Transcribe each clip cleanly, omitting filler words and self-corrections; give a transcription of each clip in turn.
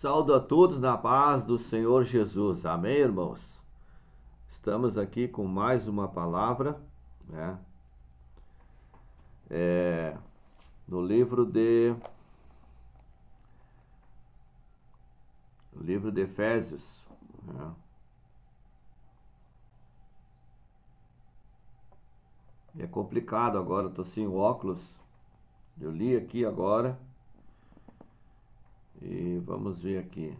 Saúdo a todos na paz do Senhor Jesus. Amém, irmãos? Estamos aqui com mais uma palavra, né? No livro de Efésios, né? É complicado agora, eu tô sem óculos. Eu li aqui agora. E vamos ver aqui.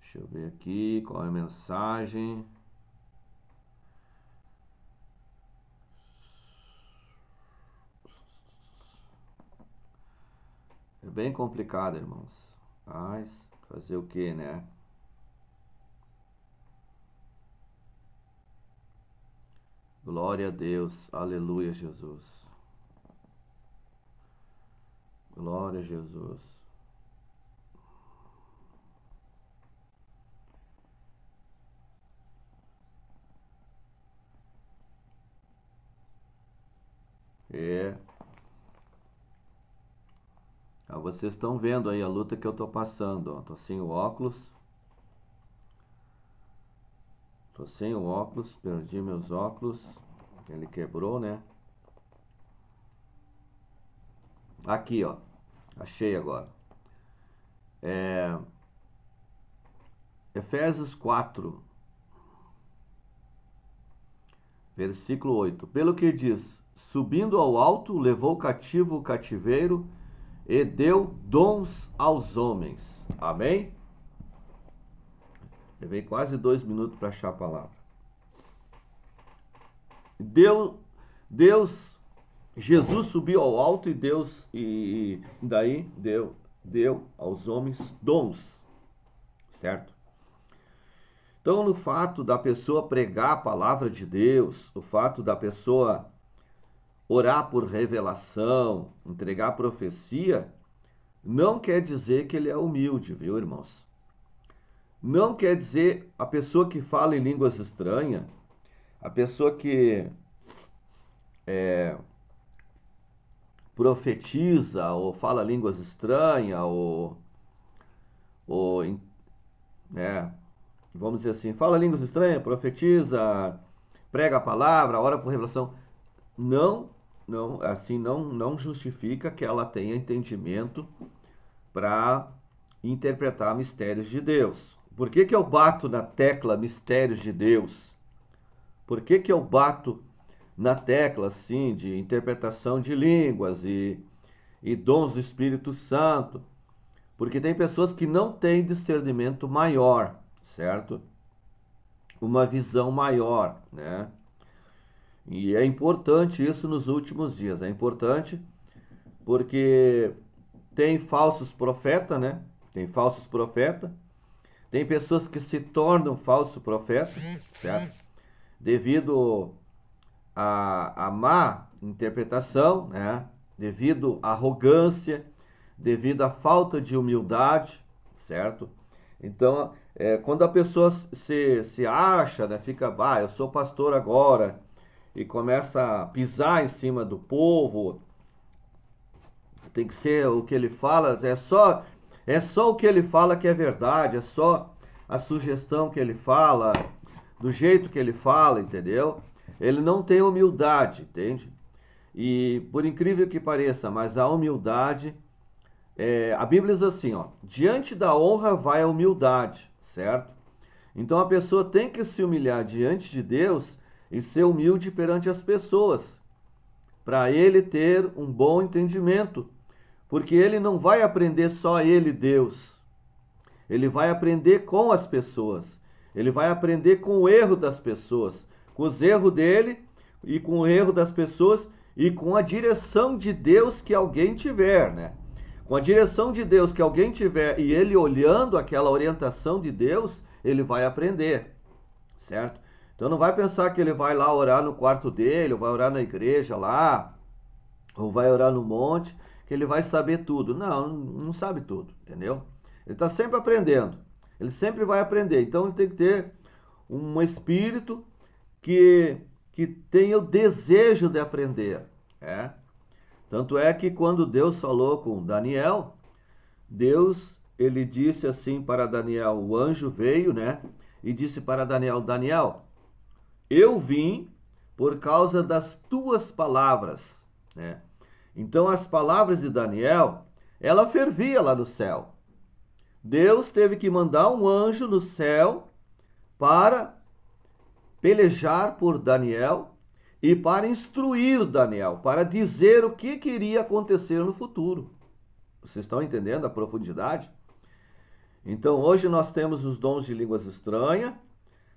Deixa eu ver aqui qual é a mensagem. É bem complicado, irmãos. Mas fazer o que, né? Glória a Deus. Aleluia, Jesus. Glória a Jesus. Vocês estão vendo aí a luta que eu tô passando, ó. Tô sem o óculos. Perdi meus óculos. Ele quebrou, né? Aqui, ó. Achei agora. Efésios 4, versículo 8. Pelo que diz: subindo ao alto, levou cativo o cativeiro e deu dons aos homens. Amém? Levei quase 2 minutos para achar a palavra. Jesus subiu ao alto e daí deu aos homens dons, certo? Então, no fato da pessoa pregar a palavra de Deus, o fato da pessoa orar por revelação, entregar profecia, não quer dizer que ele é humilde, viu, irmãos? Não quer dizer a pessoa que fala em línguas estranhas, a pessoa que profetiza ou fala línguas estranhas ou né, vamos dizer assim, fala línguas estranhas, profetiza, prega a palavra, ora por revelação. Não justifica que ela tenha entendimento para interpretar mistérios de Deus. Por que eu bato na tecla mistérios de Deus? Por que eu bato na tecla assim de interpretação de línguas e dons do Espírito Santo? Porque tem pessoas que não têm discernimento maior, certo? Uma visão maior, né? E é importante isso nos últimos dias. É importante porque tem falsos profetas, né? Tem falsos profetas. Tem pessoas que se tornam falso profeta, certo? Devido à má interpretação, né? Devido à arrogância, devido à falta de humildade, certo? Então, quando a pessoa se acha, né? Fica, eu sou pastor agora, e começa a pisar em cima do povo, tem que ser o que ele fala, é só o que ele fala que é verdade, é só a sugestão que ele fala, do jeito que ele fala, entendeu? Ele não tem humildade, entende? E por incrível que pareça, mas a humildade, a Bíblia diz assim, ó, diante da honra vai a humildade, certo? Então a pessoa tem que se humilhar diante de Deus e ser humilde perante as pessoas, para ele ter um bom entendimento, porque ele não vai aprender só ele, Deus. Ele vai aprender com as pessoas. Ele vai aprender com o erro das pessoas, com os erros dele e com o erro das pessoas e com a direção de Deus que alguém tiver, né? Com a direção de Deus que alguém tiver e ele olhando aquela orientação de Deus, ele vai aprender, certo? Então não vai pensar que ele vai lá orar no quarto dele, ou vai orar na igreja lá, ou vai orar no monte, que ele vai saber tudo. Não, não sabe tudo, entendeu? Ele está sempre aprendendo. Ele sempre vai aprender. Então ele tem que ter um espírito que tenha o desejo de aprender. Tanto é que quando Deus falou com Daniel, Deus, ele disse assim para Daniel, o anjo veio, né? E disse para Daniel, Daniel, eu vim por causa das tuas palavras, né? Então as palavras de Daniel, ela fervia lá no céu. Deus teve que mandar um anjo no céu para pelejar por Daniel e para instruir Daniel, para dizer o que iria acontecer no futuro. Vocês estão entendendo a profundidade? Então, hoje nós temos os dons de línguas estranhas,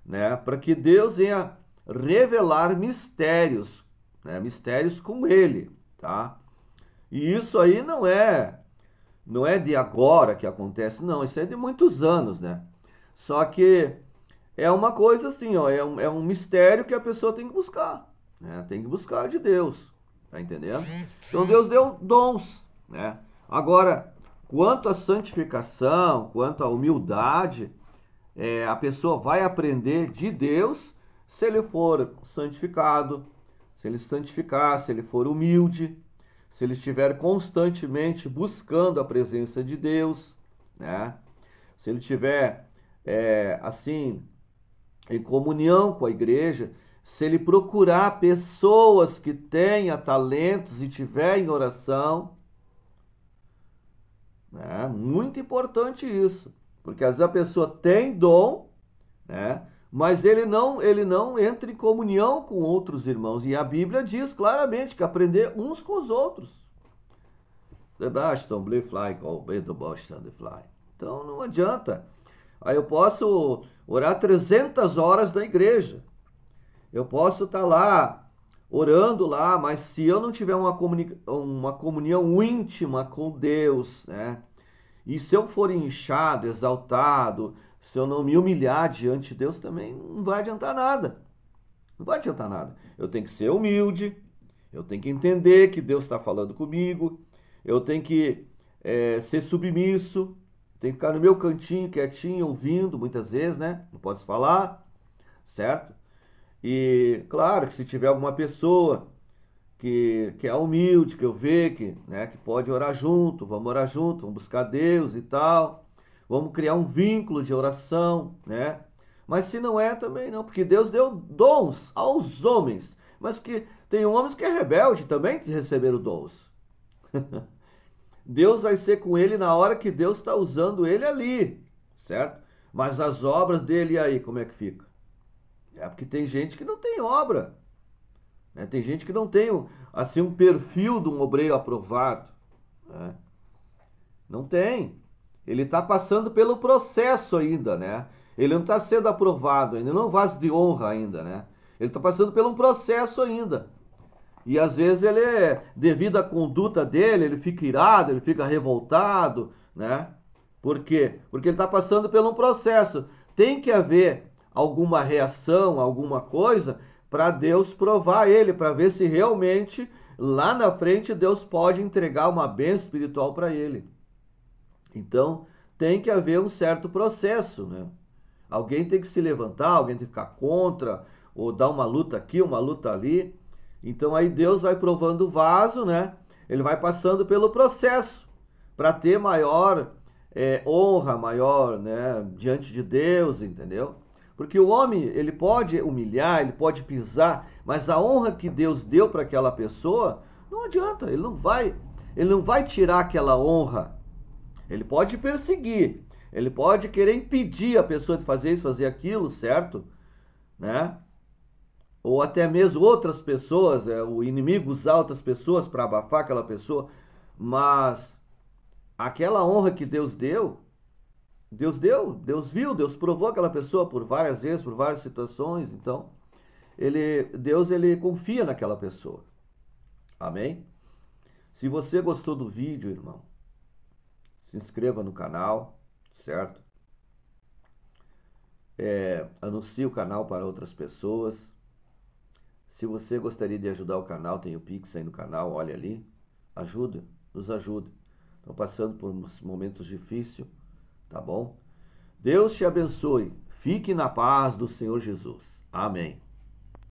né, para que Deus venha revelar mistérios, né, mistérios com ele, tá? E isso aí não é de agora que acontece, não, isso é de muitos anos, né? Só que é uma coisa assim, ó, é um mistério que a pessoa tem que buscar, né? Tem que buscar de Deus, tá entendendo? Então Deus deu dons, né? Agora, quanto à santificação, quanto à humildade, a pessoa vai aprender de Deus se ele for santificado, se ele santificar, se ele for humilde, se ele estiver constantemente buscando a presença de Deus, né? Se ele estiver, assim, em comunhão com a igreja, se ele procurar pessoas que tenham talentos e tiver em oração, né? Muito importante isso, porque às vezes a pessoa tem dom, né? Mas ele não entra em comunhão com outros irmãos. E a Bíblia diz claramente que aprender uns com os outros. Então não adianta. Aí eu posso orar 300 horas na igreja. Eu posso estar lá, orando lá, mas se eu não tiver uma comunhão íntima com Deus, né? E se eu for inchado, exaltado, se eu não me humilhar diante de Deus, também não vai adiantar nada. Não vai adiantar nada. Eu tenho que ser humilde, eu tenho que entender que Deus está falando comigo, eu tenho que ser submisso, tenho que ficar no meu cantinho, quietinho, ouvindo, muitas vezes, né? Não posso falar, certo? E, claro, que se tiver alguma pessoa que é humilde, que eu vejo que pode orar junto, vamos buscar Deus e tal, vamos criar um vínculo de oração, né? Mas se não é, também não, porque Deus deu dons aos homens, mas que tem homens que é rebelde também que receberam dons. Deus vai ser com ele na hora que Deus está usando ele ali, certo? Mas as obras dele aí, como é que fica? É porque tem gente que não tem obra, né? Tem gente que não tem assim um perfil de um obreiro aprovado, né? Não tem. Ele está passando pelo processo ainda, né? Ele não está sendo aprovado ainda, não é vaso de honra ainda, né? Ele está passando por um processo ainda. E às vezes devido à conduta dele, ele fica irado, ele fica revoltado, né? Por quê? Porque ele está passando por um processo. Tem que haver alguma reação, alguma coisa, para Deus provar ele, para ver se realmente lá na frente Deus pode entregar uma bênção espiritual para ele. Então, tem que haver um certo processo, né? Alguém tem que se levantar, alguém tem que ficar contra, ou dar uma luta aqui, uma luta ali. Então aí Deus vai provando o vaso, né? Ele vai passando pelo processo para ter maior honra, maior, né, diante de Deus, entendeu? Porque o homem, ele pode humilhar, ele pode pisar, mas a honra que Deus deu para aquela pessoa, não adianta, ele não vai tirar aquela honra. Ele pode perseguir, ele pode querer impedir a pessoa de fazer isso, fazer aquilo, certo? Né? Ou até mesmo outras pessoas, o inimigo usar outras pessoas para abafar aquela pessoa, mas aquela honra que Deus deu, Deus viu, Deus provou aquela pessoa por várias vezes, por várias situações, então Deus confia naquela pessoa. Amém? Se você gostou do vídeo, irmão, se inscreva no canal, certo? Anuncie o canal para outras pessoas. Se você gostaria de ajudar o canal, tem o Pix aí no canal, olha ali. Ajuda, nos ajuda. Estão passando por uns momentos difíceis, tá bom? Deus te abençoe. Fique na paz do Senhor Jesus. Amém.